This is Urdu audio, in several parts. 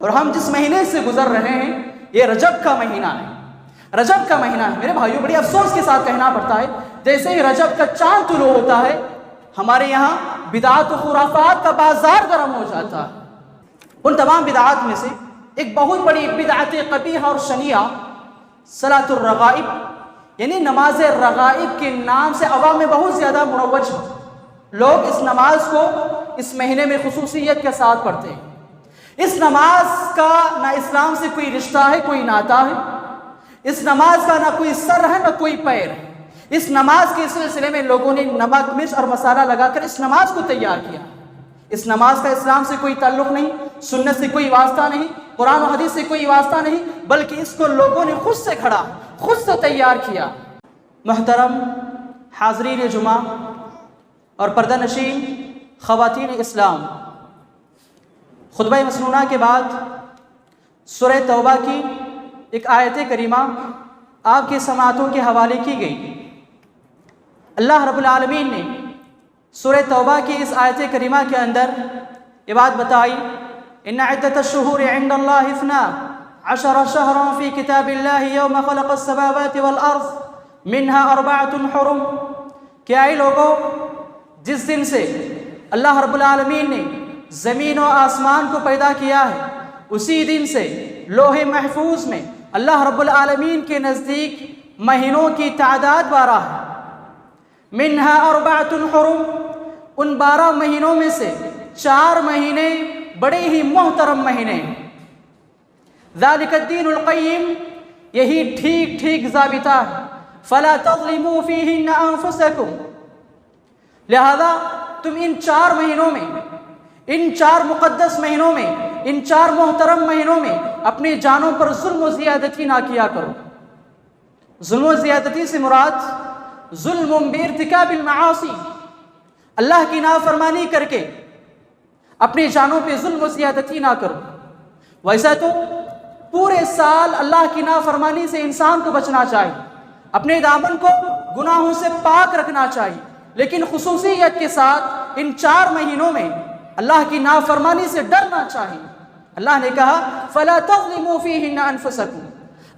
اور ہم جس مہینے سے گزر رہے ہیں یہ رجب کا مہینہ ہے، رجب کا مہینہ ہے۔ میرے بھائیوں بڑی افسوس کے ساتھ کہنا پڑتا ہے، جیسے ہی رجب کا چاند طلوع ہوتا ہے ہمارے یہاں بدعات و خرافات کا بازار گرم ہو جاتا ہے۔ ان تمام بدعات میں سے ایک بہت بڑی بدعت قبیحہ اور شنیعہ صلاۃ الرغائب، یعنی نماز رغائب کے نام سے عوام میں بہت زیادہ مروج ہے۔ لوگ اس نماز کو اس مہینے میں خصوصیت کے ساتھ پڑھتے ہیں۔ اس نماز کا نہ اسلام سے کوئی رشتہ ہے، کوئی ناتا ہے، اس نماز کا نہ کوئی سر ہے نہ کوئی پیر ہے۔ اس نماز کے سلسلے میں لوگوں نے نمک مرچ اور مسالہ لگا کر اس نماز کو تیار کیا۔ اس نماز کا اسلام سے کوئی تعلق نہیں، سنت سے کوئی واسطہ نہیں، قرآن و حدیث سے کوئی واسطہ نہیں، بلکہ اس کو لوگوں نے خود سے کھڑا، خود سے تیار کیا۔ محترم حاضرین جمعہ اور پردہ نشین خواتین اسلام، خطبہ مسنونہ کے بعد سورہ توبہ کی ایک آیت کریمہ آپ کی سماعتوں کے حوالے کی گئی۔ اللہ رب العالمین نے سورہ توبہ کی اس آیت کریمہ کے اندر یہ بات بتائی، ان عدۃ الشہور عند اللہ 12 شہرا فی کتاب اللہ یوم خلق السماوات والارض منها 4 حرم، کہ اے لوگوں جس دن سے اللہ رب العالمین نے زمین و آسمان کو پیدا کیا ہے اسی دن سے لوح محفوظ میں اللہ رب العالمین کے نزدیک مہینوں کی تعداد 12 ہے۔ منها 4 حرم، ان 12 مہینوں میں سے 4 مہینے بڑے ہی محترم مہینے ہیں۔ ذالک الدین القیم، یہی ٹھیک ٹھیک ضابطہ ہے۔ فلا تظلموا فیہن انفسکم، لہذا تم ان 4 مہینوں میں، ان 4 مقدس مہینوں میں، ان 4 محترم مہینوں میں اپنی جانوں پر ظلم و زیادتی نہ کیا کرو۔ ظلم و زیادتی سے مراد ظلم بارتکاب المعاصی، اللہ کی نافرمانی کر کے اپنی جانوں پہ ظلم و زیادتی نہ کرو۔ ویسا تو پورے سال اللہ کی نافرمانی سے انسان کو بچنا چاہیے، اپنے دامن کو گناہوں سے پاک رکھنا چاہیے، لیکن خصوصیت کے ساتھ ان 4 مہینوں میں اللہ کی نافرمانی سے ڈرنا چاہیے۔ اللہ نے کہا فَلَا تَظْلِمُوا فِيهِنَّ أَنفُسَكُمْ،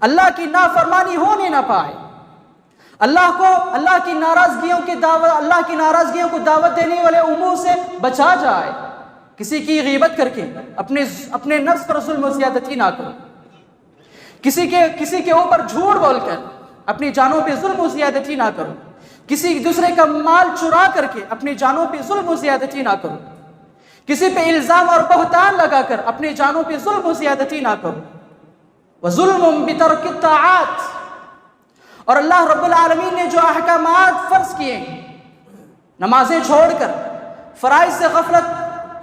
اللہ کی نافرمانی ہونے نہ پائے، اللہ کی ناراضگیوں کو دعوت دینے والے امور سے بچا جائے۔ کسی کی غیبت کر کے اپنے نفس پر ظلم و زیادتی نہ کرو، کسی کے اوپر جھوٹ بول کر اپنی جانوں پہ ظلم و زیادتی نہ کرو، کسی دوسرے کا مال چرا کر کے اپنی جانوں پہ ظلم و زیادتی نہ کرو، کسی پہ الزام اور بہتان لگا کر اپنی جانوں پہ ظلم و زیادتی نہ کرو۔ وَظُلْمٌ بِتَرْكِ الطَّاعَاتِ، اور اللہ رب العالمین نے جو احکامات فرض کیے ہیں، نمازیں چھوڑ کر، فرائض سے غفلت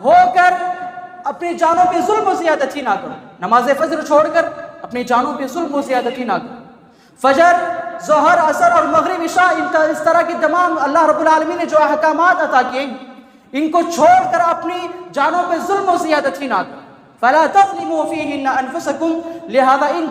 ہو کر اپنی جانوں پہ ظلم و زیادتی نہ کرو۔ نماز فجر چھوڑ کر اپنی جانوں پہ ظلم و زیادتی نہ کرو۔ فجر، ظہر، عصر اور مغرب، عشاء، اس طرح کی تمام اللہ رب العالمین نے جو احکامات عطا کیے ہیں ان کو چھوڑ کر اپنی جانوں پہ ظلم و زیادتی نہ کرو۔ فَلَا تَظْلِمُوا فِيهِنَّ أَنفُسَكُمْ، لہذا ان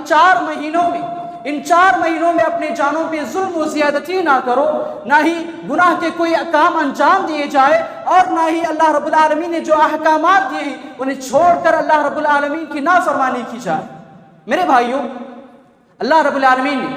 4 مہینوں میں اپنی جانوں پہ ظلم و زیادتی نہ کرو، نہ ہی گناہ کے کوئی کام انجام دیے جائے، اور نہ ہی اللہ رب العالمین نے جو احکامات دیے ہیں انہیں چھوڑ کر اللہ رب العالمین کی نافرمانی کی جائے۔ میرے بھائیوں، اللہ رب العالمین نے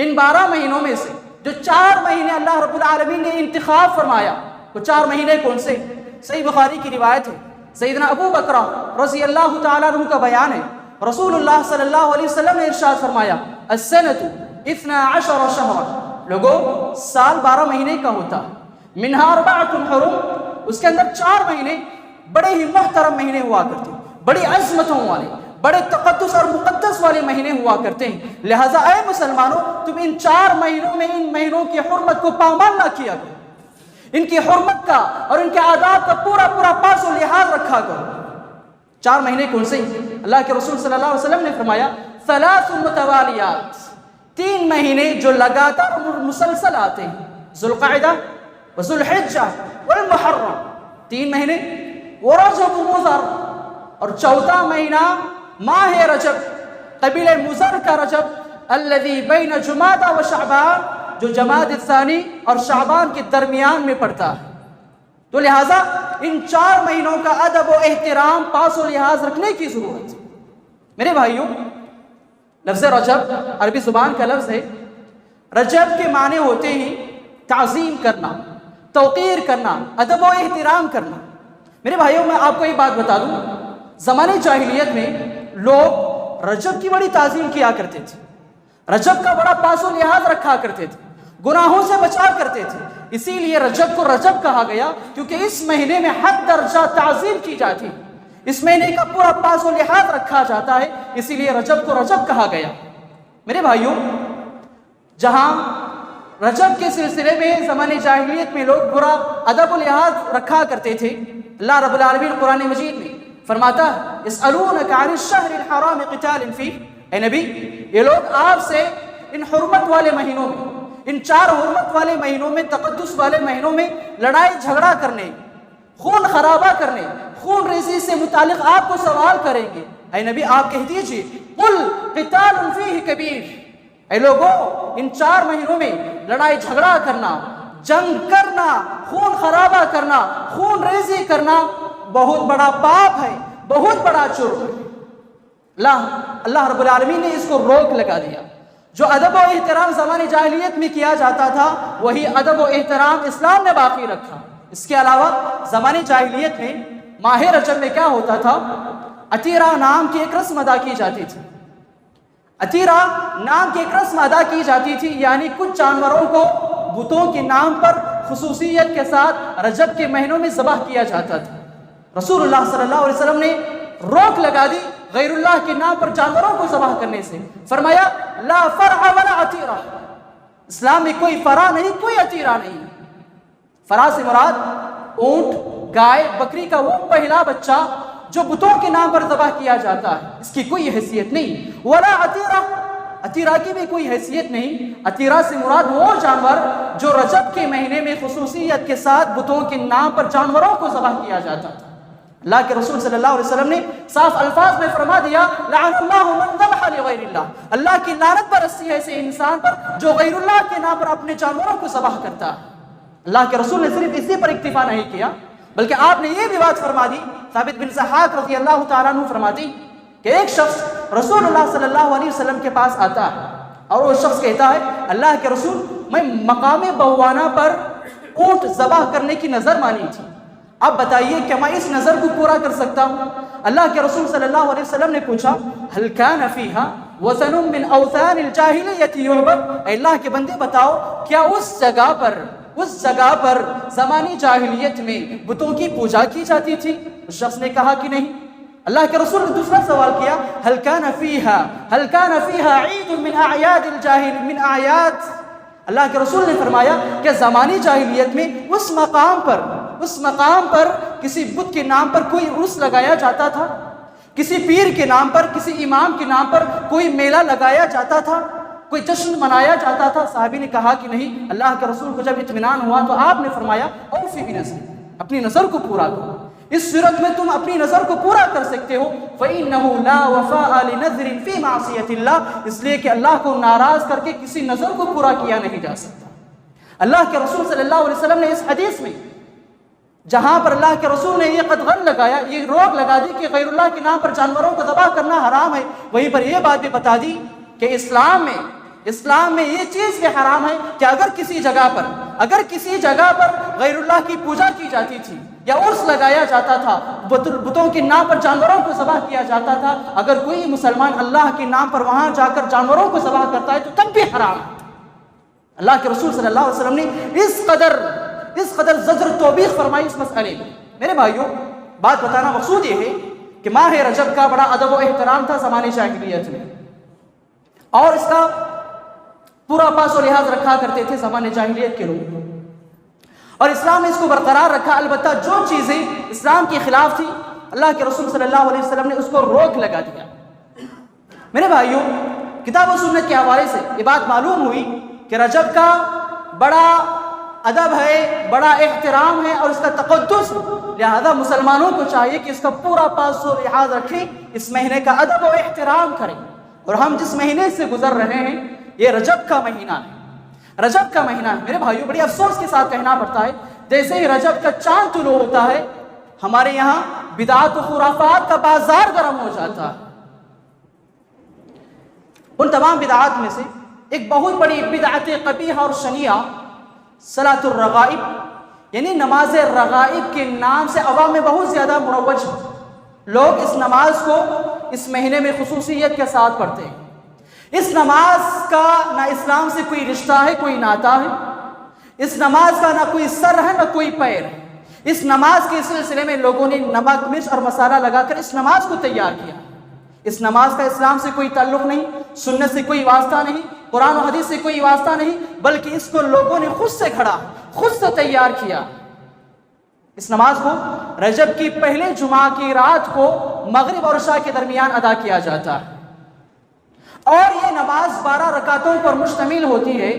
ان 12 مہینوں میں سے جو 4 مہینے اللہ رب العالمین نے انتخاب فرمایا، وہ 4 مہینے کون سے؟ صحیح بخاری کی روایت ہے، سیدنا ابو بکر رضی اللہ تعالیٰ عنہ کا بیان ہے، رسول اللہ صلی اللہ علیہ وسلم نے ارشاد فرمایا السنۃ 12 شہرا، لوگوں سال 12 مہینے کا ہوتا ہے، منہا 4 حرم، اس کے اندر 4 مہینے بڑے ہی محترم مہینے ہوا کرتے ہیں، بڑی عظمتوں والے، بڑے تقدس اور مقدس والے مہینے ہوا کرتے ہیں۔ لہٰذا اے مسلمانوں، تم ان 4 مہینوں میں ان مہینوں کی حرمت کو پامال نہ کیا کرو، ان کی حرمت کا اور ان کے آداب کا پورا پاس و لحاظ رکھا کرو۔ 4 مہینے کون سے؟ اللہ کے رسول صلی اللہ علیہ وسلم نے فرمایا 3 متوالیات، 3 مہینے جو لگاتار مسلسل آتے ہیں، ذوالقعدہ وذوالحجہ والمحرم، 3 مہینے، ورجب مضر، اور 4تھا مہینہ ماہ رجب، قبیلہ مضر کا رجب، الذی بین جمادہ و شعبان، جو جمادی الثانی اور شعبان کے درمیان میں پڑتا ہے۔ تو لہٰذا ان 4 مہینوں کا ادب و احترام، پاس و لحاظ رکھنے کی ضرورت ہے۔ میرے بھائیوں، لفظ رجب عربی زبان کا لفظ ہے۔ رجب کے معنی ہوتے ہیں تعظیم کرنا، توقیر کرنا، ادب و احترام کرنا۔ میرے بھائیوں، میں آپ کو ایک بات بتا دوں، زمانے جاہلیت میں لوگ رجب کی بڑی تعظیم کیا کرتے تھے، رجب کا بڑا پاس و لحاظ رکھا کرتے تھے، گناہوں سے بچا کرتے تھے۔ اسی لیے رجب کو رجب کہا گیا، کیونکہ اس مہینے میں حد درجہ تعظیم کی جاتی، اس مہینے کا پورا پاس و لحاظ رکھا جاتا ہے، اسی لیے رجب کو رجب کہا گیا۔ میرے بھائیوں، جہاں رجب کے سلسلے میں زمانے جاہلیت میں لوگ برا ادب و لحاظ رکھا کرتے تھے، اللہ رب العالمین قرآن مجید میں فرماتا ہے یسألونک عن الشہر الحرام قتال فیہ، اے نبی یہ لوگ آپ سے ان حرمت والے مہینوں میں، ان 4 حرمت والے مہینوں میں، تقدس والے مہینوں میں لڑائی جھگڑا کرنے، خون خرابہ کرنے، خون ریزی سے متعلق آپ کو سوال کریں گے۔ اے نبی آپ کہہ دیجئے قل قتال فیہ کبیر، اے لوگوں ان 4 مہینوں میں لڑائی جھگڑا کرنا، جنگ کرنا، خون خرابہ کرنا، خون ریزی کرنا بہت بڑا پاپ ہے، بہت بڑا جرم ہے۔ اللہ رب العالمین نے اس کو روک لگا دیا۔ جو ادب و احترام زمانے جاہلیت میں کیا جاتا تھا، وہی ادب و احترام اسلام نے باقی رکھا۔ اس کے علاوہ زمانے جاہلیت میں ماہ رجب میں کیا ہوتا تھا، عتیرہ نام کی ایک رسم ادا کی جاتی تھی۔ عتیرہ نام کی ایک رسم ادا کی جاتی تھی، یعنی کچھ جانوروں کو بتوں کے نام پر خصوصیت کے ساتھ رجب کے مہینوں میں ذبح کیا جاتا تھا۔ رسول اللہ صلی اللہ علیہ وسلم نے روک لگا دی غیر اللہ کے نام پر جانوروں کو ذبح کرنے سے، فرمایا لا فرع ولا عتیرہ، اسلام میں کوئی فرع نہیں، کوئی عتیرہ نہیں۔ فرع سے مراد اونٹ، گائے، بکری کا وہ پہلا بچہ جو بتوں کے نام پر ذبح کیا جاتا ہے، اس کی کوئی حیثیت نہیں۔ ولا عتیرہ، عتیرہ کی بھی کوئی حیثیت نہیں۔ عتیرہ سے مراد وہ جانور جو رجب کے مہینے میں خصوصیت کے ساتھ بتوں کے نام پر جانوروں کو ذبح کیا جاتا تھا۔ اللہ کے رسول صلی اللہ علیہ وسلم نے صاف الفاظ میں فرما دیا لعن اللہ من ذبح لغیر اللہ، اللہ کی لعنت برستی ہے ایسے انسان پر جو غیر اللہ کے نام پر اپنے جانوروں کو ذبح کرتا ہے۔ اللہ کے رسول نے صرف اسی پر اکتفا نہیں کیا، بلکہ آپ نے یہ بھی بات فرما دی، ثابت بن ضحاک رضی اللہ تعالیٰ عنہ فرماتی کہ ایک شخص رسول اللہ صلی اللہ علیہ وسلم کے پاس آتا ہے اور وہ شخص کہتا ہے اللہ کے رسول میں مقام بوانہ پر اونٹ ذبح کرنے کی نظر مانی تھی، اب بتائیے کیا میں اس نظر کو پورا کر سکتا ہوں؟ اللہ کے رسول صلی اللہ علیہ وسلم نے پوچھا هل كان فيها وثن من اوثان الجاہلیت یعبد، اے اللہ کے بندے بتاؤ کیا اس جگہ پر زمانی جاہلیت میں بتوں کی پوجا کی جاتی تھی؟ اس شخص نے کہا کہ نہیں۔ اللہ کے رسول نے دوسرا سوال کیا هل كان فيها عید من اعیاد، اللہ کے رسول نے فرمایا کہ زمانی جاہلیت میں اس مقام پر کسی بت کے نام پر کوئی عرس لگایا جاتا تھا، کسی پیر کے نام پر، کسی امام کے نام پر کوئی میلہ لگایا جاتا تھا، کوئی جشن منایا جاتا تھا؟ صحابی نے کہا کہ نہیں۔ اللہ کے رسول کو جب اطمینان ہوا تو آپ نے فرمایا اوفی بنذر، اپنی نظر کو پورا کرو، اس صورت میں تم اپنی نظر کو پورا کر سکتے ہو۔ فَإِنَّهُ لَا وَفَاءَ لِنَذْرٍ فِي مَعْصِيَةِ اللَّهِ، اس لیے کہ اللہ کو ناراض کر کے کسی نظر کو پورا کیا نہیں جا سکتا۔ اللہ کے رسول صلی اللہ علیہ وسلم نے اس حدیث میں جہاں پر اللہ کے رسول نے یہ قدغن لگایا، یہ روک لگا دی کہ غیر اللہ کے نام پر جانوروں کو ذبح کرنا حرام ہے، وہیں پر یہ بات بھی بتا دی کہ اسلام میں یہ چیز بھی حرام ہے کہ اگر کسی جگہ پر غیر اللہ کی پوجا کی جاتی تھی یا عرس لگایا جاتا تھا، بتوں کے نام پر جانوروں کو ذبح کیا جاتا تھا، اگر کوئی مسلمان اللہ کے نام پر وہاں جا کر جانوروں کو ذبح کرتا ہے تو تب بھی حرام ہے۔ اللہ کے رسول صلی اللہ علیہ وسلم نے اس قدر زجر توبیخ فرمائی اس مسئلے میں۔ میرے بھائیوں، بات بتانا مقصود یہ ہے کہ ماہ رجب کا بڑا ادب و احترام تھا زمانے جاہلیت میں، اور اس کا پورا پاس و لحاظ رکھا کرتے تھے زمانے جاہلیت کے لوگ، اور اسلام نے اس کو برقرار رکھا۔ البتہ جو چیزیں اسلام کے خلاف تھی، اللہ کے رسول صلی اللہ علیہ وسلم نے اس کو روک لگا دیا۔ میرے بھائیوں، کتاب و سنت کے حوالے سے یہ بات معلوم ہوئی کہ رجب کا بڑا ادب ہے، بڑا احترام ہے اور اس کا تقدس، لہذا مسلمانوں کو چاہیے کہ اس کا پورا پاس و لحاظ رکھیں، اس مہینے کا ادب و احترام کریں۔ اور ہم جس مہینے سے گزر رہے ہیں یہ رجب کا مہینہ ہے، رجب کا مہینہ ہے۔ میرے بھائیوں، بڑی افسوس کے ساتھ کہنا پڑتا ہے جیسے ہی رجب کا چاند طلوع ہوتا ہے ہمارے یہاں بدعات و خرافات کا بازار گرم ہو جاتا ہے۔ ان تمام بدعات میں سے ایک بہت بڑی بدعت قبیح اور شنیعہ صلاۃ الرغائب، یعنی نماز رغائب کے نام سے عوام میں بہت زیادہ مروج ہے۔ لوگ اس نماز کو اس مہینے میں خصوصیت کے ساتھ پڑھتے ہیں۔ اس نماز کا نہ اسلام سے کوئی رشتہ ہے، کوئی ناتا ہے۔ اس نماز کا نہ کوئی سر ہے نہ کوئی پیر ہے۔ اس نماز کے سلسلے میں لوگوں نے نمک مرچ اور مسالہ لگا کر اس نماز کو تیار کیا۔ اس نماز کا اسلام سے کوئی تعلق نہیں، سنت سے کوئی واسطہ نہیں، قرآن و حدیث سے کوئی واسطہ نہیں، بلکہ اس کو لوگوں نے خود سے گھڑا، خود سے تیار کیا۔ اس نماز کو رجب کی پہلے جمعہ کی رات کو مغرب اور عشاء کے درمیان ادا کیا جاتا ہے، اور یہ نماز 12 رکعتوں پر مشتمل ہوتی ہے،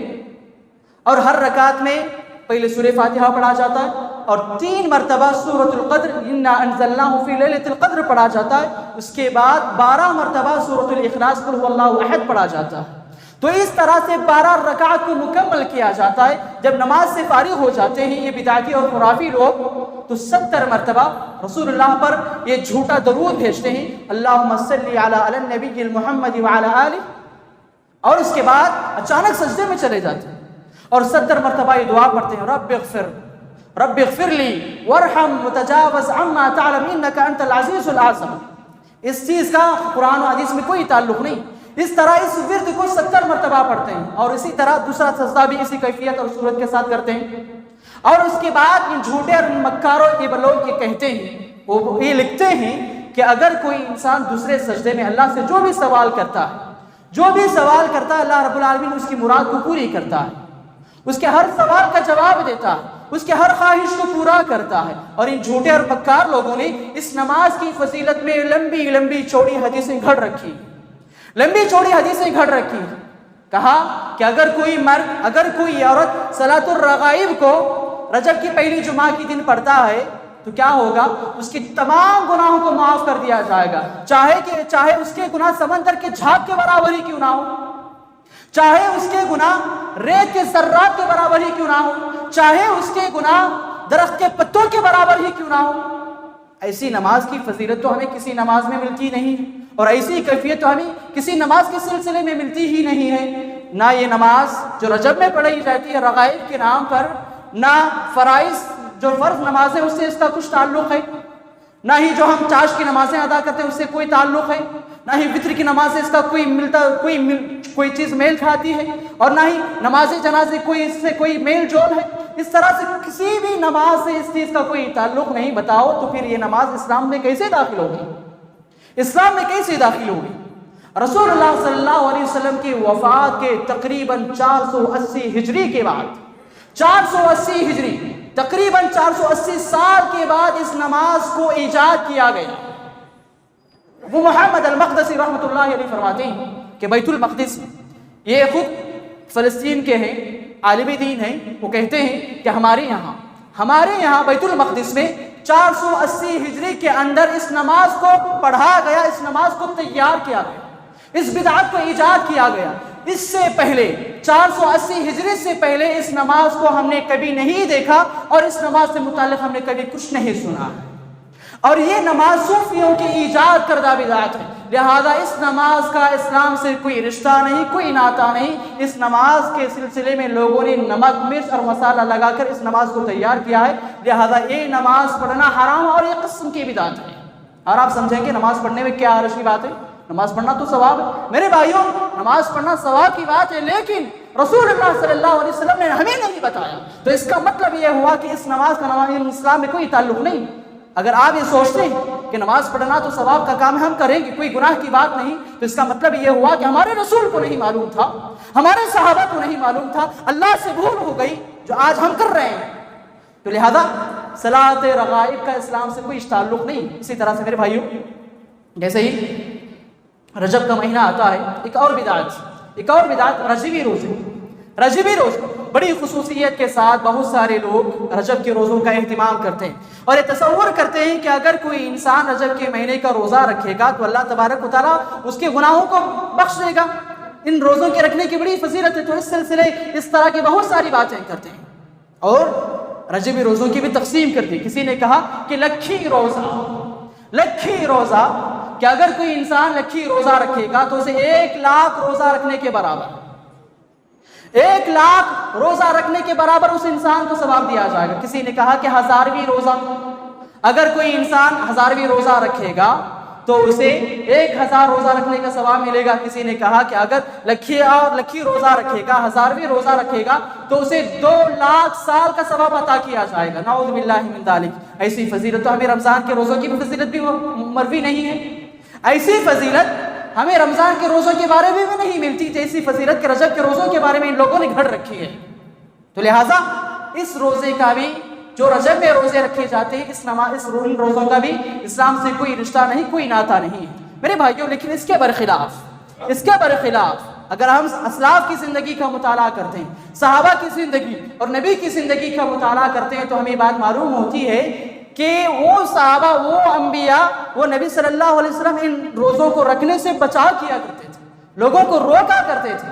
اور ہر رکعت میں پہلے سورہ فاتحہ پڑھا جاتا ہے اور 3 مرتبہ سورۃ القدر انا انزلناہ فی لیلۃ القدر پڑھا جاتا ہے۔ اس کے بعد 12 مرتبہ سورۃ الاخلاص قل هو اللہ احد پڑھا جاتا ہے۔ تو اس طرح سے 12 رکعت کو مکمل کیا جاتا ہے۔ جب نماز سے فارغ ہو جاتے ہیں یہ بدعتی اور خرافی لوگ، تو 70 مرتبہ رسول اللہ پر یہ جھوٹا درود بھیجتے ہیں، اللہم صلی علی النبی المحمد وعلی آلہ، اور اس کے بعد اچانک سجدے میں چلے جاتے ہیں اور 70 مرتبہ یہ دعا پڑھتے ہیں، رب اغفر لی وارحم وتجاوز عما تعلم انک انت العزیز الاعظم۔ اس چیز کا قرآن و حدیث میں کوئی تعلق نہیں۔ اس طرح اس ورد کو 70 مرتبہ پڑھتے ہیں، اور اسی طرح دوسرا سجدہ بھی اسی کیفیت اور صورت کے ساتھ کرتے ہیں۔ اور اس کے بعد ان جھوٹے اور مکاروں کے لوگ یہ کہتے ہیں، وہ یہ لکھتے ہیں کہ اگر کوئی انسان دوسرے سجدے میں اللہ سے جو بھی سوال کرتا ہے اللہ رب العالمین اس کی مراد کو پوری کرتا ہے، اس کے ہر سوال کا جواب دیتا ہے، اس کے ہر خواہش کو پورا کرتا ہے۔ اور ان جھوٹے اور مکار لوگوں نے اس نماز کی فضیلت میں لمبی لمبی چوڑی حدیثیں گھڑ رکھی، کہا کہ اگر کوئی مرد، اگر کوئی عورت صلاۃ الرغائب کو رجب کی پہلی جمعہ کی دن پڑھتا ہے تو کیا ہوگا؟ اس کے تمام گناہوں کو معاف کر دیا جائے گا، چاہے اس کے گناہ سمندر کے جھاگ کے برابر ہی کیوں نہ ہو، چاہے اس کے گناہ ریت کے ذرات کے برابر ہی کیوں نہ ہو، چاہے اس کے گناہ درخت کے پتوں کے برابر ہی کیوں نہ ہو۔ ایسی نماز کی فضیلت تو ہمیں کسی نماز میں ملتی نہیں، اور ایسی کیفیت تو ہمیں کسی نماز کے سلسلے میں ملتی ہی نہیں ہے۔ نہ یہ نماز جو رجب میں پڑھی جاتی ہے رغائب کے نام پر، نہ فرائض جو فرض نمازیں اس سے اس کا کچھ تعلق ہے، نہ ہی جو ہم چاش کی نمازیں ادا کرتے ہیں اس سے کوئی تعلق ہے، نہ ہی وطر کی نماز سے اس کا کوئی چیز میل کھاتی ہے، اور نہ ہی نماز جنازے اس سے کوئی میل جول ہے۔ اس طرح سے کسی بھی نماز سے اس چیز کا کوئی تعلق نہیں۔ بتاؤ تو پھر یہ نماز اسلام میں کیسے داخل ہوگی؟ رسول اللہ صلی اللہ علیہ وسلم کی وفات کے تقریباً 480 ہجری کے بعد، 480 ہجری، تقریباً 480 سال کے بعد اس نماز کو ایجاد کیا گیا۔ وہ محمد المقدسی رحمۃ اللہ علیہ فرماتے ہیں کہ بیت المقدس، یہ خود فلسطین کے ہیں، عالم دین ہیں، وہ کہتے ہیں کہ ہمارے یہاں بیت المقدس میں 480 ہجری کے اندر اس نماز کو پڑھا گیا، اس نماز کو تیار کیا گیا، اس بدعت کو ایجاد کیا گیا۔ اس سے پہلے 480 ہجری سے پہلے اس نماز کو ہم نے کبھی نہیں دیکھا، اور اس نماز سے متعلق ہم نے کبھی کچھ نہیں سنا، اور یہ نماز صوفیوں کی ایجاد کردہ بدعت ہے۔ لہذا اس نماز کا اسلام سے کوئی رشتہ نہیں، کوئی ناتا نہیں۔ اس نماز کے سلسلے میں لوگوں نے نمک مرچ اور مسالہ لگا کر اس نماز کو تیار کیا ہے، لہذا یہ نماز پڑھنا حرام اور ایک قسم کی بدعت ہے۔ اور آپ سمجھیں کہ نماز پڑھنے میں کیا حرج کی بات ہے؟ نماز پڑھنا تو ثواب ہے میرے بھائیوں، نماز پڑھنا ثواب کی بات ہے، لیکن رسول اللہ صلی اللہ علیہ وسلم نے ہمیں نہیں بتایا، تو اس کا مطلب یہ ہوا کہ اس نماز کا اسلام میں کوئی تعلق نہیں۔ اگر آپ یہ سوچتے ہیں کہ نماز پڑھنا تو ثواب کا کام ہے، ہم کریں گے، کوئی گناہ کی بات نہیں، تو اس کا مطلب یہ ہوا کہ ہمارے رسول کو نہیں معلوم تھا، ہمارے صحابہ کو نہیں معلوم تھا، اللہ سے بھول ہو گئی جو آج ہم کر رہے ہیں۔ تو لہذا صلاۃ رغائب کا اسلام سے کوئی تعلق نہیں۔ اسی طرح سے میرے بھائیوں، جیسے ہی رجب کا مہینہ آتا ہے، ایک اور بدعت رجبی روزے بڑی خصوصیت کے ساتھ بہت سارے لوگ رجب کے روزوں کا اہتمام کرتے ہیں، اور یہ تصور کرتے ہیں کہ اگر کوئی انسان رجب کے مہینے کا روزہ رکھے گا تو اللہ تبارک و تعالیٰ اس کے گناہوں کو بخش دے گا۔ ان روزوں کے رکھنے کی بڑی فضیلت ہے، تو اس سلسلے اس طرح کی بہت ساری باتیں کرتے ہیں، اور رجبی روزوں کی بھی تقسیم کر دی۔ کسی نے کہا کہ لکھی روزہ کہ اگر کوئی انسان لکھی روزہ رکھے گا تو اسے 1,00,000 روزہ رکھنے کے برابر 1,00,000 روزہ رکھنے کے برابر اس انسان کو ثواب دیا جائے گا۔ کسی نے کہا کہ 1000ویں روزہ، اگر کوئی انسان 1000ویں روزہ رکھے گا تو اسے 1000 روزہ رکھنے کا ثواب ملے گا۔ کسی نے کہا کہ اگر لکھی روزہ رکھے گا، 1000ویں روزہ رکھے گا تو اسے 2,00,000 سال کا ثواب عطا کیا جائے گا۔ نعوذ باللہ من ذالک۔ ایسی فضیلت تو ہمیں رمضان کے روزوں کی فضیلت بھی مروی نہیں ہے، ایسی فضیلت ہمیں رمضان کے روزوں کے بارے میں بھی نہیں ملتی تھی، ایسی فضیلت کے رجب کے روزوں کے بارے میں ان لوگوں نے گھڑ رکھی ہے۔ تو لہٰذا اس روزے کا بھی، جو رجب میں روزے رکھے جاتے ہیں، اس روزوں کا بھی اسلام سے کوئی رشتہ نہیں، کوئی ناتا نہیں ہے میرے بھائیوں۔ لیکن اس کے برخلاف اگر ہم اسلاف کی زندگی کا مطالعہ کرتے ہیں، صحابہ کی زندگی اور نبی کی زندگی کا مطالعہ کرتے ہیں، تو ہمیں بات معلوم ہوتی ہے کہ وہ صحابہ، وہ انبیاء، وہ نبی صلی اللہ علیہ وسلم ان روزوں کو رکھنے سے بچا کیا کرتے تھے، لوگوں کو روکا کرتے تھے۔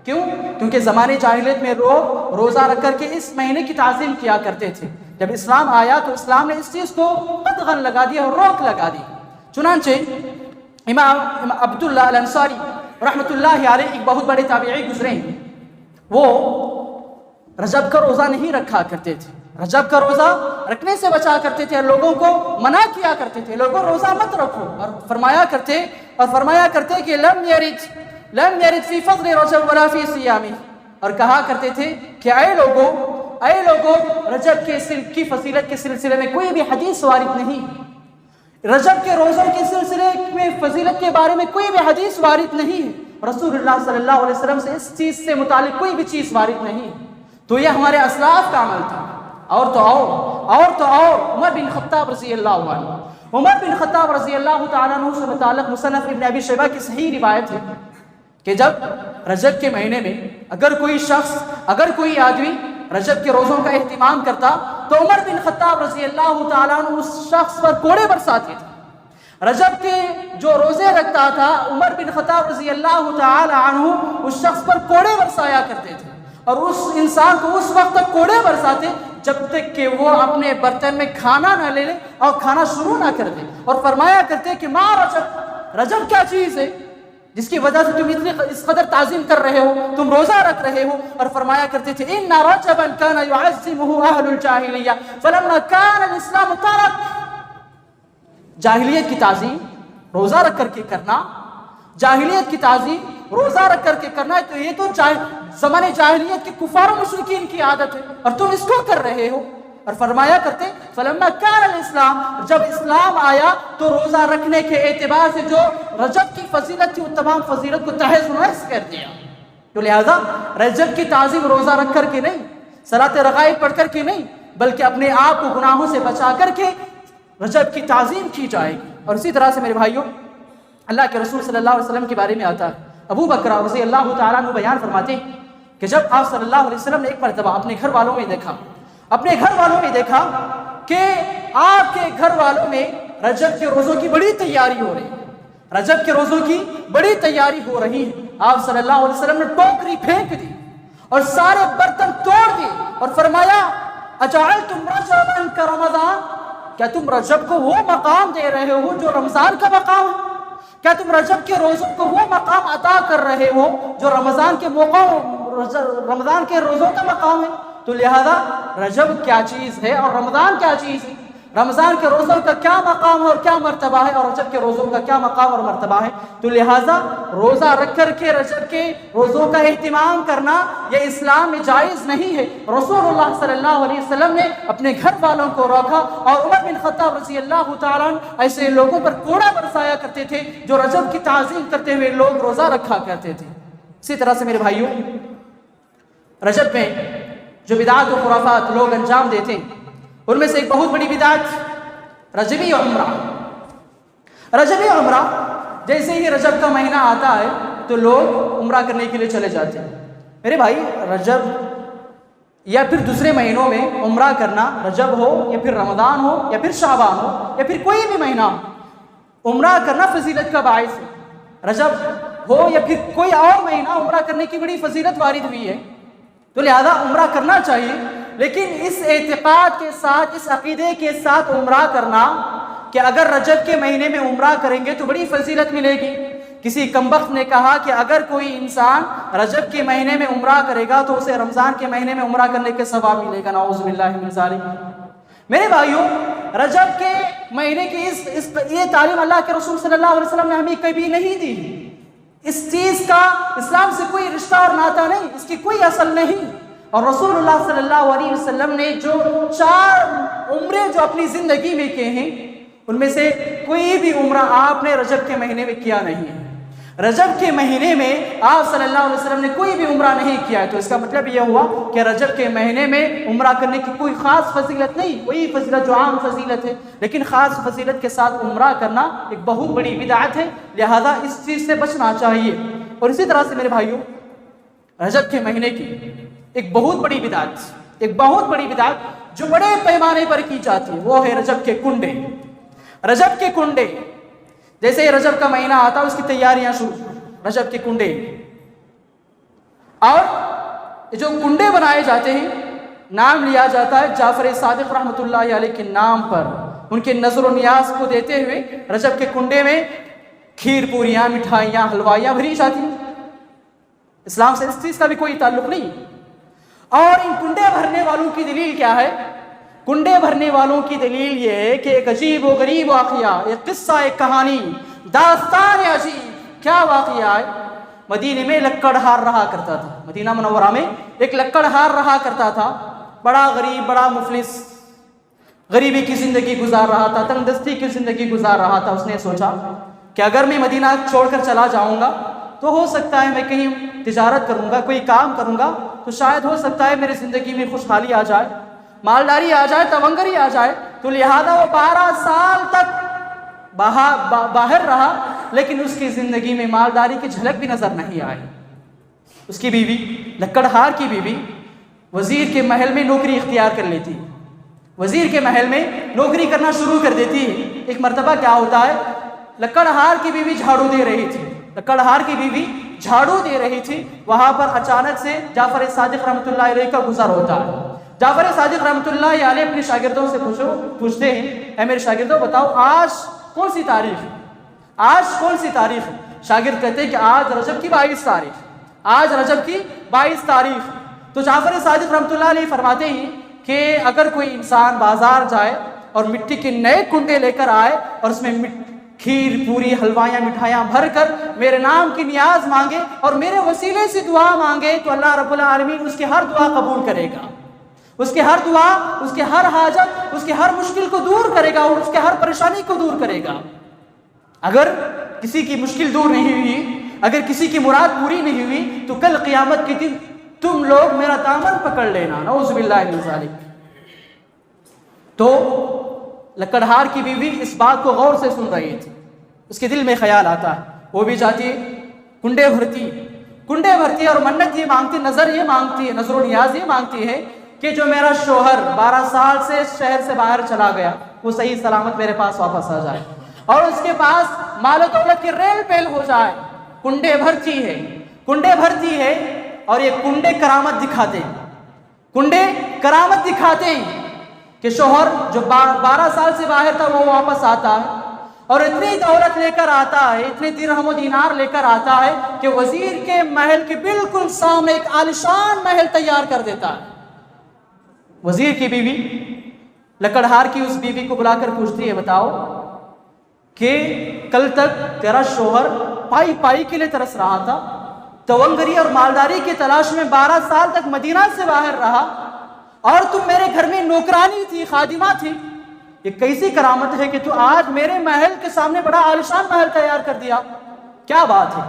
کیوں؟ کیونکہ زمانے جاہلیت میں لوگ روزہ رکھ کر کے اس مہینے کی تعظیم کیا کرتے تھے۔ جب اسلام آیا تو اسلام نے اس چیز کو قدغن لگا دیا اور روک لگا دی۔ چنانچہ امام عبداللہ الانصاری رحمۃ اللہ علیہ ایک بہت بڑے تابعی گزرے ہیں، وہ رجب کا روزہ نہیں رکھا کرتے تھے، رجب کا روزہ رکھنے سے بچا کرتے تھے، لوگوں کو منع کیا کرتے تھے، لوگوں روزہ مت رکھو، اور فرمایا کرتے کہ لم یرد فی فضل رجب ولا فی صیامہ، اور کہا کرتے تھے کہ اے لوگوں رجب کی فضیلت کے سلسلے میں کوئی بھی حدیث وارد نہیں، رجب کے روزوں کے سلسلے میں فضیلت کے بارے میں کوئی بھی حدیث وارد نہیں ہے، رسول اللہ صلی اللہ علیہ وسلم سے اس چیز سے متعلق کوئی بھی چیز وارد نہیں۔ تو یہ ہمارے اسلاف کا عمل تھا۔ اور تو عمر بن خطاب رضی اللہ تعالیٰ عنہ سے متعلق مصنف ابن ابی شیبہ کی صحیح روایت ہے کہ جب رجب کے مہینے میں اگر کوئی آدمی رجب کے روزوں کا اہتمام کرتا تو عمر بن خطاب رضی اللہ تعالیٰ عنہ اس شخص پر کوڑے برساتے تھے۔ رجب کے جو روزے رکھتا تھا عمر بن خطاب رضی اللہ تعالیٰ عنہ اس شخص پر کوڑے برسایا کرتے تھے، اور اس انسان کو اس وقت تک کوڑے برساتے جب تک کہ وہ اپنے برتن میں کھانا نہ لے لے اور کھانا شروع نہ کر دے، اور فرمایا کرتے کہ ما رجب کیا چیز ہے جس کی وجہ سے تم اس قدر تعظیم کر رہے ہو، تم روزہ رکھ رہے ہو، اور فرمایا کرتے تھے ان رجبا كان يعظمه اهل الجاهليه فلما كان الاسلام ترك۔ جاہلیت کی تعظیم روزہ رکھ کر کے کرنا، جاہلیت کی تعظیم روزہ رکھ کر کے کرنا، تو یہ تو زمانے جاہلیت کے کفار و مشرکین کی عادت ہے اور تم اس کو کر رہے ہو۔ اور فرمایا کرتے فلما كان الاسلام، جب اسلام آیا تو روزہ رکھنے کے اعتبار سے جو رجب کی فضیلت تھی وہ تمام فضیلت کو تہز نہس کر دیا۔ تو لہذا رجب کی تعظیم روزہ رکھ کر کے نہیں، صلاۃ رغائب پڑھ کر کے نہیں، بلکہ اپنے آپ کو گناہوں سے بچا کر کے رجب کی تعظیم کی جائے گی۔ اور اسی طرح سے میرے بھائیوں، اللہ کے رسول صلی اللہ علیہ وسلم کے بارے میں آتا ہے، ابو بکر رضی اللہ تعالیٰ عنہ بیان فرماتے ہیں کہ جب آپ صلی اللہ علیہ وسلم نے ایک مرتبہ اپنے گھر والوں میں دیکھا کہ آپ کے گھر والوں میں رجب کے روزوں کی بڑی تیاری ہو رہی ہے، رجب کے روزوں کی بڑی تیاری ہو رہی ہے۔ آپ صلی اللہ علیہ وسلم نے ٹوکری پھینک دی اور سارے برتن توڑ دیے اور فرمایا اجعلتم رجبا کرمضان، کیا تم رجب کو وہ مقام دے رہے ہو جو رمضان کا مقام ہے؟ کیا تم رجب کے روزوں کو وہ مقام عطا کر رہے ہو جو رمضان کے روزوں کا مقام ہے؟ تو لہذا رجب کیا چیز ہے اور رمضان کیا چیز ہے، رمضان کے روزوں کا کیا مقام اور کیا مرتبہ ہے، اور رجب کے روزوں کا کیا مقام اور مرتبہ ہے۔ تو لہذا روزہ رکھ کر کے رجب کے روزوں کا اہتمام کرنا یہ اسلام میں جائز نہیں ہے۔ رسول اللہ صلی اللہ علیہ وسلم نے اپنے گھر والوں کو روکا، اور عمر بن خطاب رضی اللہ تعالیٰ عنہ ایسے لوگوں پر کوڑا برسایا کرتے تھے جو رجب کی تعظیم کرتے ہوئے لوگ روزہ رکھا کرتے تھے۔ اسی طرح سے میرے بھائیوں، رجب میں جو بدعات و خرافات لوگ انجام دیتے ہیں ان میں سے ایک بہت بڑی بدعت رجبی عمرہ۔ جیسے ہی رجب کا مہینہ آتا ہے تو لوگ عمرہ کرنے کے لیے چلے جاتے ہیں۔ میرے بھائی، رجب یا پھر دوسرے مہینوں میں عمرہ کرنا، رجب ہو یا پھر رمضان ہو یا پھر شعبان ہو یا پھر کوئی بھی مہینہ ہو، عمرہ کرنا فضیلت کا باعث ہے۔ رجب ہو یا پھر کوئی اور مہینہ، عمرہ کرنے کی بڑی فضیلت وارد ہوئی ہے، تو لہذا عمرہ کرنا چاہیے، لیکن اس اعتقاد کے ساتھ، اس عقیدے کے ساتھ عمرہ کرنا کہ اگر رجب کے مہینے میں عمرہ کریں گے تو بڑی فضیلت ملے گی۔ کسی کمبخت نے کہا کہ اگر کوئی انسان رجب کے مہینے میں عمرہ کرے گا تو اسے رمضان کے مہینے میں عمرہ کرنے کے ثواب ملے گا، نعوذ باللہ من ذالک۔ میرے بھائیوں، رجب کے مہینے کی یہ تعلیم اللہ کے رسول صلی اللہ علیہ وسلم نے ہمیں کبھی نہیں دی۔ اس چیز کا اسلام سے کوئی رشتہ اور ناطہ نہیں، اس کی کوئی اصل نہیں۔ اور رسول اللہ صلی اللہ علیہ وسلم نے جو 4 عمرے جو اپنی زندگی میں کیے ہیں، ان میں سے کوئی بھی عمرہ آپ نے رجب کے مہینے میں کیا نہیں ہے۔ رجب کے مہینے میں آپ صلی اللہ علیہ وسلم نے کوئی بھی عمرہ نہیں کیا ہے، تو اس کا مطلب یہ ہوا کہ رجب کے مہینے میں عمرہ کرنے کی کوئی خاص فضیلت نہیں، وہی فضیلت جو عام فضیلت ہے، لیکن خاص فضیلت کے ساتھ عمرہ کرنا ایک بہت بڑی بدعت ہے، لہذا اس چیز سے بچنا چاہیے۔ اور اسی طرح سے میرے بھائیوں، رجب کے مہینے کی ایک بہت بڑی بدعت جو بڑے پیمانے پر کی جاتی ہے، وہ ہے رجب کے کنڈے۔ رجب کے کنڈے، جیسے ہی رجب کا مہینہ آتا ہے اس کی تیاریاں شروع، رجب کے کنڈے، اور جو کنڈے بنائے جاتے ہیں، نام لیا جاتا ہے جعفر صادق رحمۃ اللہ علیہ کے نام پر، ان کے نظر و نیاز کو دیتے ہوئے رجب کے کنڈے میں کھیر پوریاں، مٹھائیاں، حلوائیاں بھری جاتی ہیں۔ اسلام سے اس چیز کا بھی کوئی تعلق نہیں۔ اور ان کنڈے بھرنے والوں کی دلیل کیا ہے؟ کنڈے بھرنے والوں کی دلیل یہ ہے کہ ایک عجیب و غریب واقعہ، ایک قصہ، ایک کہانی، داستان عجیب، کیا واقعہ ہے؟ مدینے میں لکڑہار رہا کرتا تھا، مدینہ منورہ میں ایک لکڑہار رہا کرتا تھا، بڑا غریب، بڑا مفلس، غریبی کی زندگی گزار رہا تھا، تنگ دستی کی زندگی گزار رہا تھا۔ اس نے سوچا کہ اگر میں مدینہ چھوڑ کر چلا جاؤں گا تو ہو سکتا ہے میں کہیں تجارت کروں گا، کوئی کام کروں گا، تو شاید ہو سکتا ہے میری زندگی میں خوشحالی آ جائے، مالداری آ جائے، تونگری آ جائے۔ تو لہذا وہ 12 سال تک باہر رہا، لیکن اس کی زندگی میں مالداری کی جھلک بھی نظر نہیں آئی۔ اس کی بیوی، لکڑہار کی بیوی، وزیر کے محل میں نوکری اختیار کر لیتی، وزیر کے محل میں نوکری کرنا شروع کر دیتی ہے۔ ایک مرتبہ کیا ہوتا ہے، لکڑہار کی بیوی جھاڑو دے رہی تھی، لکڑہار کی بیوی جھاڑو دے رہی تھی، وہاں پر اچانک سے جعفر صادق رحمۃ اللہ علیہ کا گزر ہوتا ہے۔ جعفر صادق رحمۃ اللہ علیہ اپنے شاگردوں سے پوچھتے ہیں، اے میرے شاگردوں بتاؤ آج کون سی تاریخ ہے؟ آج کون سی تاریخ ہے؟ شاگرد کہتے ہیں کہ آج رجب کی 22 تاریخ، آج رجب کی 22 تاریخ۔ تو جعفر صادق رحمۃ اللہ علیہ فرماتے ہیں کہ اگر کوئی انسان بازار جائے اور مٹی کے نئے کنڈے لے کر آئے اور اس میں کھیر پوری، حلوائیاں، مٹھائیاں بھر کر میرے نام کی نیاز مانگے اور میرے وسیلے سے دعا مانگے تو اللہ رب العالمین اس کی ہر دعا قبول کرے گا، اس کی ہر دعا، اس کی ہر حاجت، اس کی ہر مشکل کو دور کرے گا اور اس کی ہر پریشانی کو دور کرے گا۔ اگر کسی کی مشکل دور نہیں ہوئی، اگر کسی کی مراد پوری نہیں ہوئی تو کل قیامت کے دن تم لوگ میرا دامن پکڑ لینا، نعوذ باللہ من ذالک۔ تو لکڑہار کی بیوی اس بات کو غور سے سن رہی تھی، اس کے دل میں خیال آتا ہے، وہ بھی جاتی کنڈے بھرتی اور منت یہ مانگتی، نظر و نیاز یہ مانگتی ہے کہ جو میرا شوہر 12 سال سے شہر سے باہر چلا گیا وہ صحیح سلامت میرے پاس واپس آ جائے اور اس کے پاس مال و دولت کی ریل پیل ہو جائے۔ کنڈے بھرتی ہے اور یہ کنڈے کرامت دکھاتے ہیں کہ شوہر جو 12 سال سے باہر تھا وہ واپس آتا ہے اور اتنی دولت لے کر آتا ہے، اتنے درہم و دینار لے کر آتا ہے کہ وزیر کے محل کے بالکل سامنے ایک عالیشان محل تیار کر دیتا ہے۔ وزیر کی بیوی لکڑہار کی اس بیوی کو بلا کر پوچھتی ہے، بتاؤ کہ کل تک تیرا شوہر پائی کے لیے ترس رہا تھا، تونگری اور مالداری کی تلاش میں 12 سال تک مدینہ سے باہر رہا اور تم میرے گھر میں نوکرانی تھی، خادمہ تھی، یہ کیسی کرامت ہے کہ تو آج میرے محل کے سامنے بڑا عالیشان محل تیار کر دیا، کیا بات ہے؟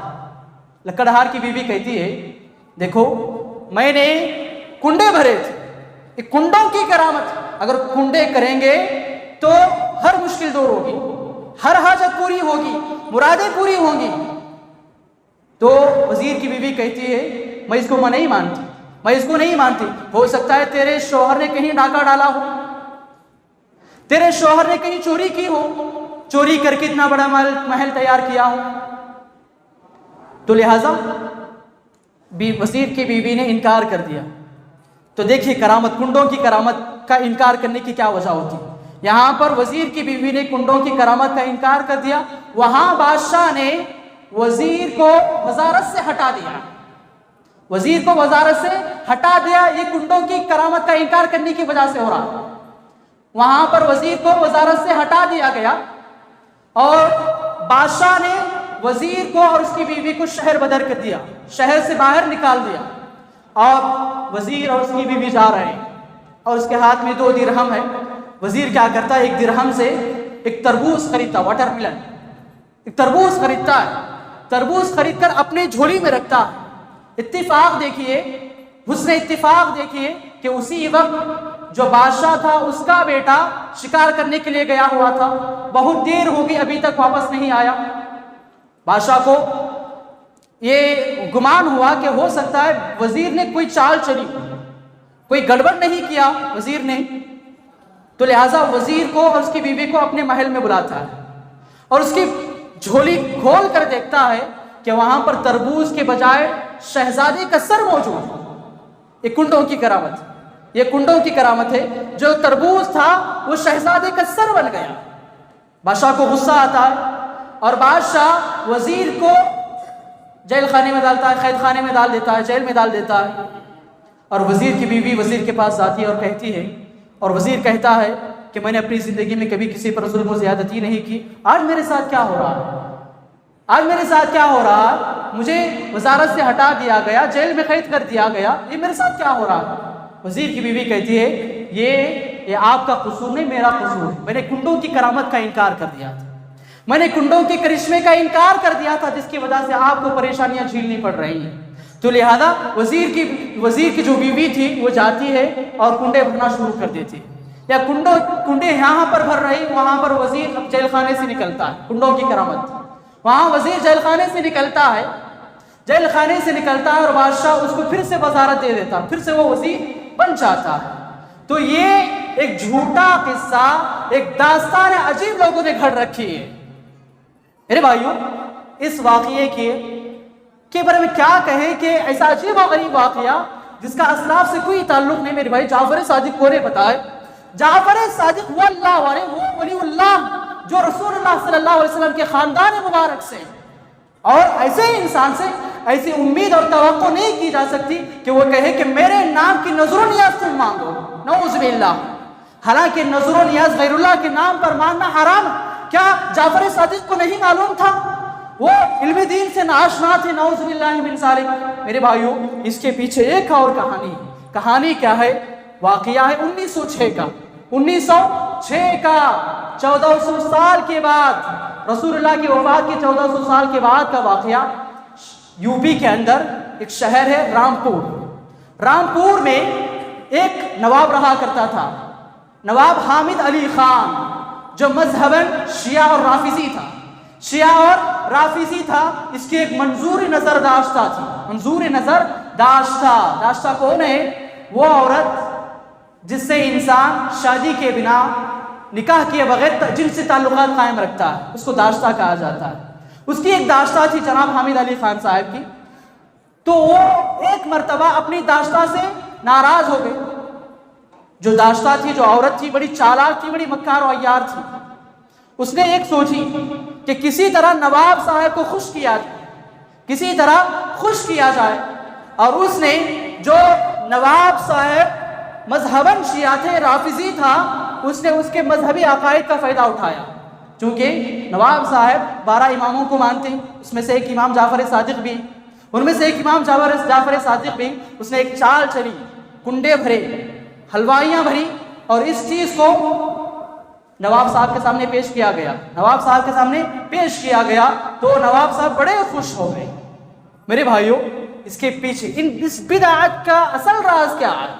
لکڑہار کی بیوی کہتی ہے، دیکھو میں نے کنڈے بھرے تھے، ایک کنڈوں کی کرامت، اگر کنڈے کریں گے تو ہر مشکل دور ہوگی، ہر حاجت پوری ہوگی، مرادیں پوری ہوں گی۔ تو وزیر کی بیوی کہتی ہے، میں اس کو نہیں مانتی، ہو سکتا ہے تیرے شوہر نے کہیں ڈاکہ ڈالا ہو، تیرے شوہر نے کہیں چوری کی ہو، چوری کر کے اتنا بڑا محل تیار کیا ہو۔ تو لہٰذا وزیر کی بیوی نے انکار کر دیا۔ تو دیکھیے کرامت، کنڈوں کی کرامت کا انکار کرنے کی کیا وجہ ہوتی ہے؟ یہاں پر وزیر کی بیوی نے کنڈوں کی کرامت کا انکار کر دیا، وہاں بادشاہ نے وزیر کو وزارت سے ہٹا دیا، وزیر کو وزارت سے ہٹا دیا، یہ کنڈوں کی کرامت کا انکار کرنے کی وجہ سے ہو رہا۔ وہاں پر وزیر کو وزارت سے ہٹا دیا گیا اور بادشاہ نے وزیر کو اور اس کی بیوی کو شہر بدر کر دیا، شہر سے باہر نکال دیا، اور وزیر اور اس کی بیوی جا رہے ہیں اور اس کے ہاتھ میں 2 درہم ہے۔ وزیر کیا کرتا ہے، 1 درہم سے ایک تربوز خریدتا، واٹر ملن، ایک تربوز خریدتا ہے، تربوز خرید کر اپنے جھولی میں رکھتا ہے۔ اتفاق دیکھیے، حسن اتفاق دیکھیے کہ اسی وقت جو بادشاہ تھا اس کا بیٹا شکار کرنے کے لیے گیا ہوا تھا، بہت دیر ہو گئی ابھی تک واپس نہیں آیا۔ بادشاہ کو یہ گمان ہوا کہ ہو سکتا ہے وزیر نے کوئی چال چلی، کوئی گڑبڑ نہیں کیا وزیر نے، تو لہٰذا وزیر کو اور اس کی بیوی کو اپنے محل میں بلاتا ہے اور اس کی جھولی کھول کر دیکھتا ہے کہ وہاں پر تربوز کے بجائے شہزادے کا سر موجود ہے۔ یہ کنڈوں کی کرامت، یہ کنڈوں کی کرامت ہے، جو تربوز تھا وہ شہزادے کا سر بن گیا۔ بادشاہ کو غصہ آتا ہے اور بادشاہ وزیر کو جیل خانے میں ڈالتا ہے، قید خانے میں ڈال دیتا ہے، جیل میں ڈال دیتا ہے۔ اور وزیر کی بیوی وزیر کے پاس آتی ہے اور کہتی ہے، اور وزیر کہتا ہے کہ میں نے اپنی زندگی میں کبھی کسی پر ظلم و زیادتی نہیں کی، آج میرے ساتھ کیا ہو رہا ہے، آج میرے ساتھ کیا ہو رہا ہے، مجھے وزارت سے ہٹا دیا گیا، جیل میں قید کر دیا گیا، یہ میرے ساتھ کیا ہو رہا ہے۔ وزیر کی بیوی کہتی ہے یہ آپ کا قصور نہیں، میرا قصور ہے، میں نے کنڈوں کی کرامت کا انکار کر دیا تھا، میں نے کنڈوں کے کرشمے کا انکار کر دیا تھا، جس کی وجہ سے آپ کو پریشانیاں جھیلنی پڑ رہی ہیں۔ تو لہذا وزیر کی جو بیوی تھی وہ جاتی ہے اور کنڈے بھرنا شروع کر دیتی، یا کنڈے یہاں پر بھر رہی، وہاں پر وزیر جیل خانے سے نکلتا ہے، کنڈوں کی کرامت، وہاں وزیر جیل خانے سے نکلتا ہے، جیل خانے سے نکلتا ہے اور بادشاہ اس کو پھر سے وزارت دے دیتا، پھر سے وہ وزیر بن جاتا ہے۔ تو یہ ایک جھوٹا قصہ، ایک داستان عجیب لوگوں نے گھڑ رکھی ہے۔ میرے بھائیوں، اس واقعے کے بارے میں کیا کہیں کہ ایسا عجیب و غریب واقعہ جس کا اسلاف سے کوئی تعلق نہیں۔ میرے بھائی جعفر صادق کو نے بتائے، جعفر صادق وہ اللہ والے، وہ ولی اللہ جو رسول اللہ صلی اللہ علیہ وسلم کے خاندان مبارک سے، اور ایسے انسان سے ایسی امید اور توقع نہیں کی جا سکتی کہ وہ کہے کہ میرے نام کی نظر و نیاز تم مانگو، نعوذ باللہ۔ حالانکہ نظر و نیاز غیر اللہ کے نام پر مانگنا حرام ہے۔ کیا جعفر صادق کو نہیں معلوم تھا؟ وہ علم دین سے ناشنا تھے، نعوذ باللہ من ذالک۔ میرے بھائیوں، اس کے پیچھے ایک اور کہانی کیا ہے؟ واقعہ ہے 1906 کا، 1906 کا، 1400 سال کے بعد، رسول اللہ کی وفات کے 1400 سال کے بعد کا واقعہ۔ یو پی کے اندر ایک شہر ہے رامپور، رامپور میں ایک نواب رہا کرتا تھا، نواب حامد علی خان، جو مذہباً شیعہ اور رافضی تھا، شیعہ اور رافضی تھا۔ اس کی ایک منظور نظر داشتہ تھی، منظور نظر داشتہ کون ہے؟ وہ عورت جس سے انسان شادی کے بنا، نکاح کیے بغیر جن سے تعلقات قائم رکھتا ہے، اس کو داشتہ کہا جاتا ہے۔ اس کی ایک داشتہ تھی جناب حامد علی خان صاحب کی، تو وہ ایک مرتبہ اپنی داشتہ سے ناراض ہو گئے۔ جو داشتہ تھی، جو عورت تھی، بڑی چالاک تھی، بڑی مکار و عیار تھی۔ اس نے ایک سوچی کہ کسی طرح نواب صاحب کو خوش کیا جائے، کسی طرح خوش کیا جائے، اور اس نے جو نواب صاحب مذہباً شیعہ تھے، رافضی تھا، اس نے اس کے مذہبی عقائد کا فائدہ اٹھایا۔ چونکہ نواب صاحب 12 اماموں کو مانتے ہیں، اس میں سے ایک امام جعفر صادق بھی، ان میں سے ایک امام جعفر صادق بھی، اس نے ایک چال چلی، کنڈے بھرے، حلوائیاں بھری، اور اس چیز کو نواب صاحب کے سامنے پیش کیا گیا، نواب صاحب کے سامنے پیش کیا گیا، تو نواب صاحب بڑے خوش ہو گئے۔ میرے بھائیوں، اس کے پیچھے اس بدعت کا اصل راز کیا ہے؟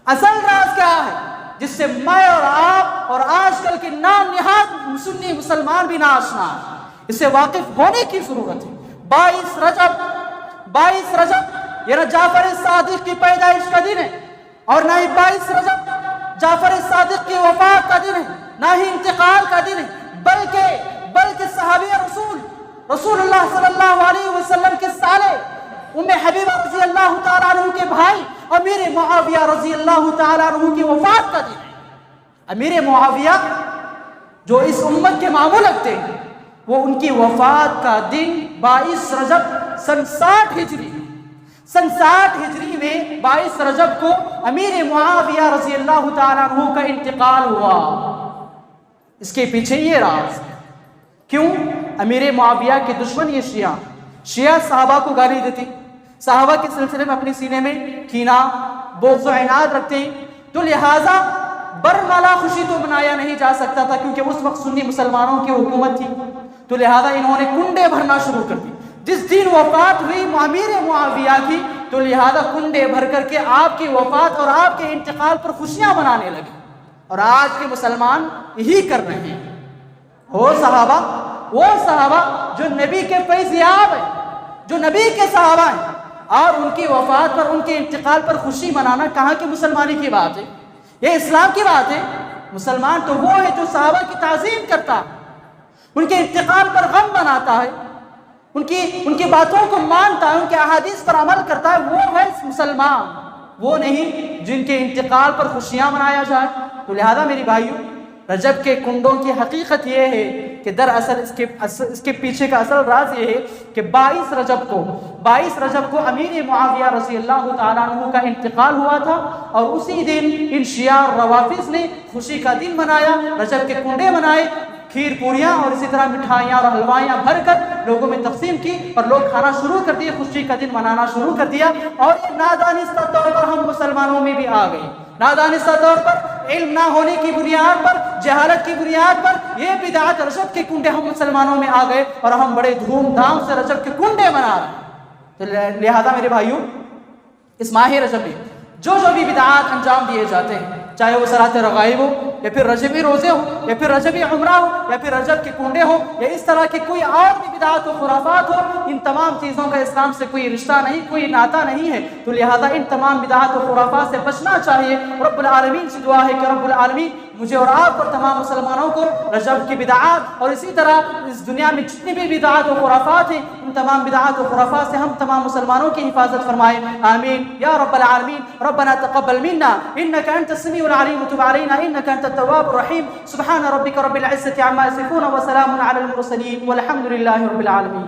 اصل راز کیا ہے جس سے میں اور آپ اور آج کل کے نام نہاد سنی مسلمان بھی ناشنا ہے؟ اس سے واقف ہونے کی ضرورت ہے۔ 22 رجب یہ نہ جعفر صادق کی پیدائش کا دن ہے، اور نہ ہی 22 رجب جعفر صادق کی وفات کا دن ہے، نہ ہی انتقال کا دن ہے، بلکہ صحابی رسول اللہ صلی اللہ علیہ وسلم کے سالے ام حبیبہ رضی اللہ تعالیٰ عنہ کے بھائی امیر معاویہ رضی اللہ تعالیٰ عنہ کی وفات کا دن ہے۔ امیر معاویہ جو اس امت کے مامولک تھے، وہ ان کی وفات کا دن 22 رجب سن 60 ہجری میں 22 رجب کو امیر معاویہ رضی اللہ تعالیٰ عنہ کا انتقال ہوا۔ اس کے پیچھے یہ راز ہے۔ کیوں؟ امیر معاویہ کے دشمن یہ شیعہ صحابہ کو گالی دیتے، صحابہ کے سلسلے میں اپنے سینے میں کینہ، بغض و عناد رکھتے ہیں، تو لہٰذا برملا خوشی تو منایا نہیں جا سکتا تھا، کیونکہ اس وقت سنی مسلمانوں کی حکومت تھی، تو لہٰذا انہوں نے کنڈے بھرنا شروع کر دی۔ جس دن وفات ہوئی امیر معاویہ کی، تو لہٰذا کنڈے بھر کر کے آپ کی وفات اور آپ کے انتقال پر خوشیاں منانے لگے۔ اور آج کے مسلمان یہی کر رہے ہیں۔ وہ صحابہ جو نبی کے فیض یاب ہیں، جو نبی کے صحابہ ہیں، اور ان کی وفات پر، ان کے انتقال پر خوشی منانا کہاں کی مسلمانی کی بات ہے؟ یہ اسلام کی بات ہے۔ مسلمان تو وہ ہے جو صحابہ کی تعظیم کرتا ہے، ان کے انتقال پر غم مناتا ہے، ان کی باتوں کو مانتا ہے، ان کے احادیث پر عمل کرتا ہے، وہ ہے مسلمان، وہ نہیں جن کے انتقال پر خوشیاں منایا جائے۔ تو لہذا میری بھائیوں، رجب کے کنڈوں کی حقیقت یہ ہے کہ دراصل اس کے پیچھے کا اصل راز یہ ہے کہ 22 رجب کو امیر معاویہ رضی اللہ تعالیٰ عنہ کا انتقال ہوا تھا، اور اسی دن ان شیعہ اور روافض نے خوشی کا دن منایا، رجب کے کنڈے منائے، کھیر پوریاں اور اسی طرح مٹھائیاں اور حلوائیاں بھر کر لوگوں میں تقسیم کی، اور لوگ کھانا شروع کر دیے، خوشی کا دن منانا شروع کر دیا۔ اور یہ نادانستہ طور پر ہم مسلمانوں میں بھی آ گئے، نادانستہ طور پر، علم نہ ہونے کی بنیاد پر، جہالت کی بنیاد پر یہ بدعت رجب کے کنڈے ہم مسلمانوں میں آ گئے، اور ہم بڑے دھوم دھام سے رجب کے کنڈے منا رہے ہیں۔ تو لہذا میرے بھائیوں، اس ماہ رجب میں جو بھی بدعات انجام دیے جاتے ہیں، چاہے وہ صلاۃ رغائب ہو، یا پھر رجبی روزے ہو، یا پھر رجبی عمرہ ہو، یا پھر رجب کے کنڈے ہو، یا اس طرح کے کوئی اور بھی بدعات و خرافات ہو، ان تمام چیزوں کا اسلام سے کوئی رشتہ نہیں، کوئی ناطہ نہیں ہے۔ تو لہذا ان تمام بدعات و خرافات سے بچنا چاہیے۔ رب العالمین سے دعا ہے کہ رب العالمین مجھے اور آپ اور تمام مسلمانوں کو رجب کی بدعات اور اسی طرح اس دنیا میں جتنی بھی بدعات و خرافات ہیں، ان تمام بدعات و خرافات سے ہم تمام مسلمانوں کی حفاظت فرمائے، آمین یا رب العالمین۔ ربنا تقبل منا انك انت السميع العليم وتب علينا انك انت التواب الرحيم۔ سبحان ربك رب العزة عما يصفون وسلام على المرسلين والحمد لله رب العالمين۔